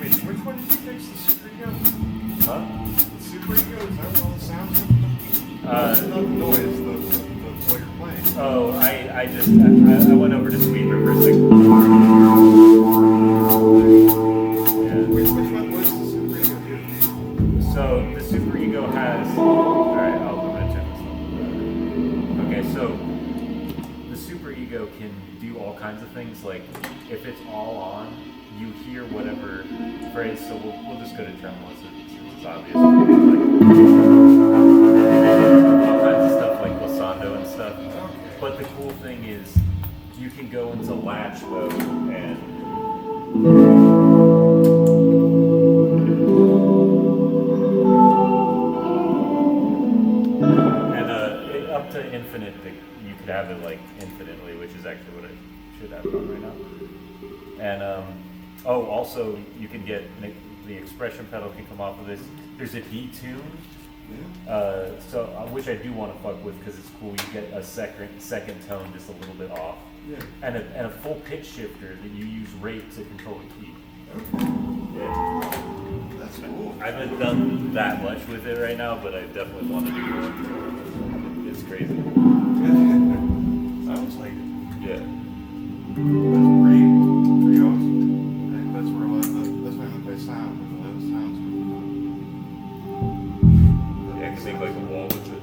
Wait, which one did you fix? The Super Ego? Huh? The Super Ego? Is that what all the sounds are? Not the noise, what you're playing. Oh, I went over to Sweeper for a second. Yeah. Which one was the Super Ego do? So the Super Ego has. Alright, I'll mention this one. Okay, so the Super Ego can do all kinds of things. Like if it's all on, you hear whatever phrase. So we'll just go to tremolo since it's obvious. Like, all kinds of stuff like glissando and stuff. But the cool thing is, you can go into latch mode and. Up to infinite, you could have it like infinitely, which is actually what I should have it on right now. And also you can get the expression pedal can come off of this. There's a detune, which I do want to fuck with because it's cool. You get a second tone just a little bit off, and a full pitch shifter that you use rate to control the key. Yeah. That's cool. I haven't done that much with it right now, but I definitely want to do more. It's crazy. Sounds like it. Yeah. That's pretty awesome. I think that's where a lot of that's why they sound. Those sounds. Yeah, I can make like a wall with it.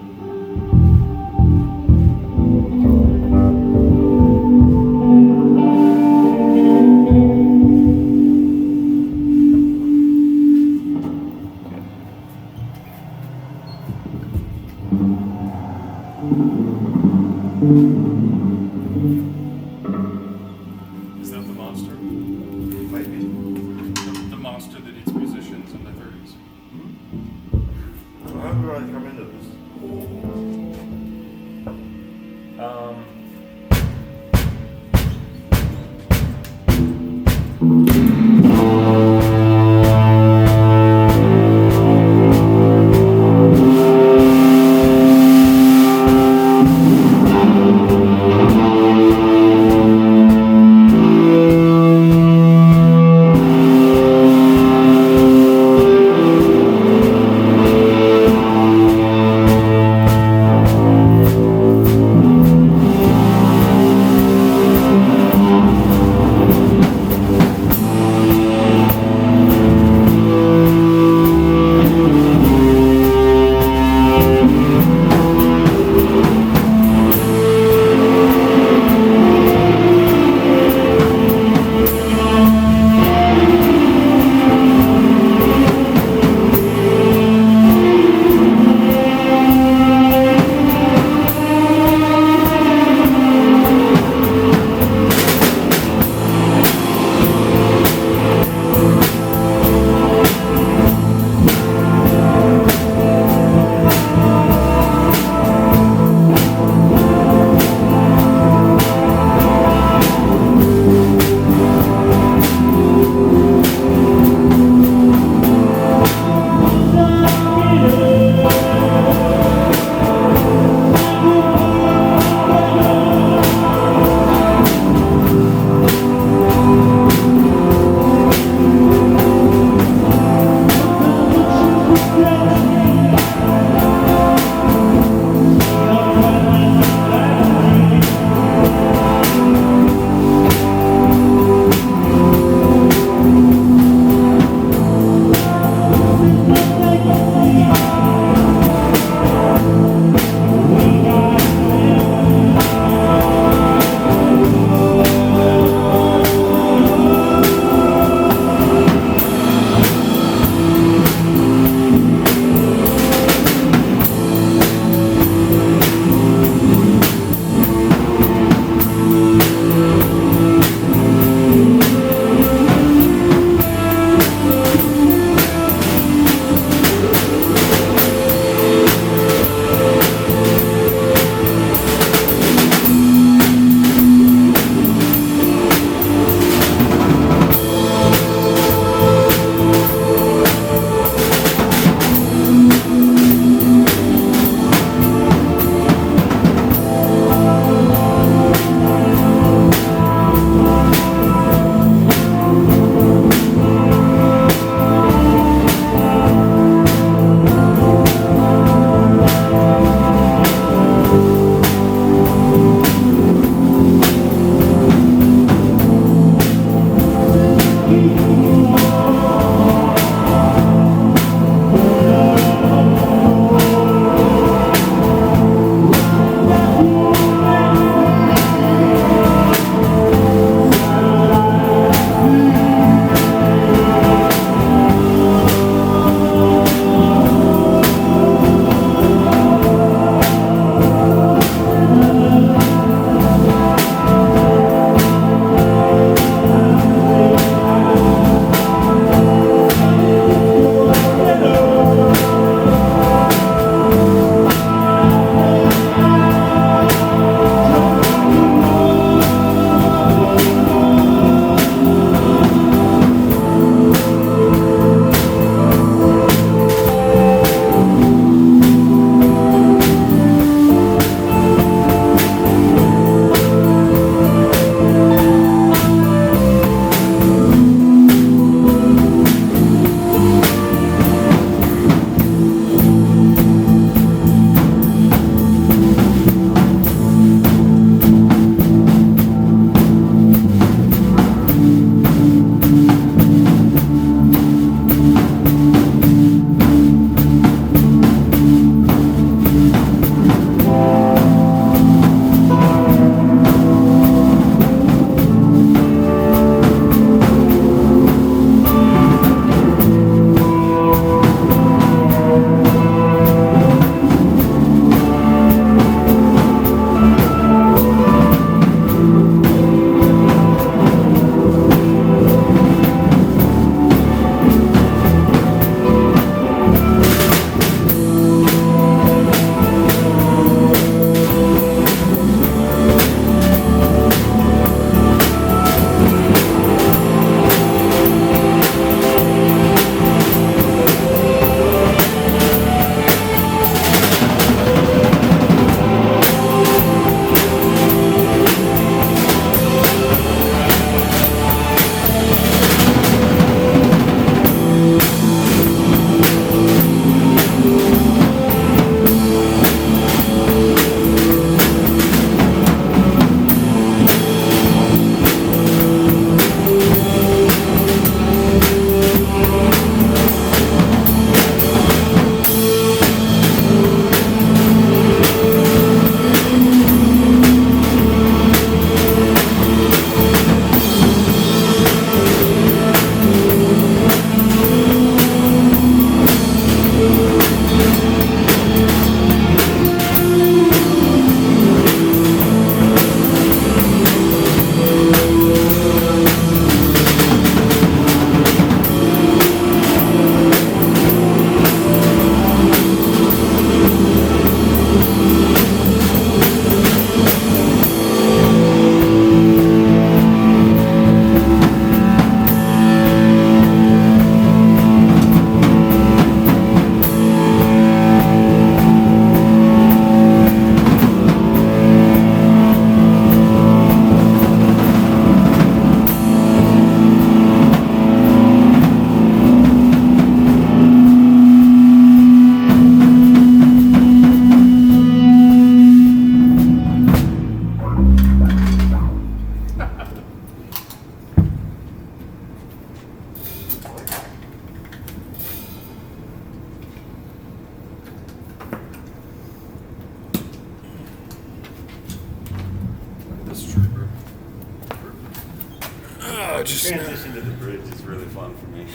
Oh, The just transition to the bridge is really fun for me.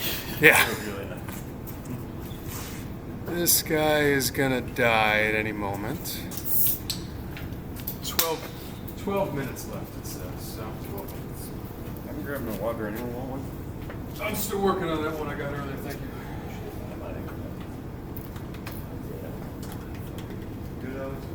Yeah. It's really nice. This guy is gonna die at any moment. 12 minutes left, it says. So 12 minutes. I haven't grabbed no water. Anyone want one? I'm still working on that one I got earlier. Thank you. Good, Alex?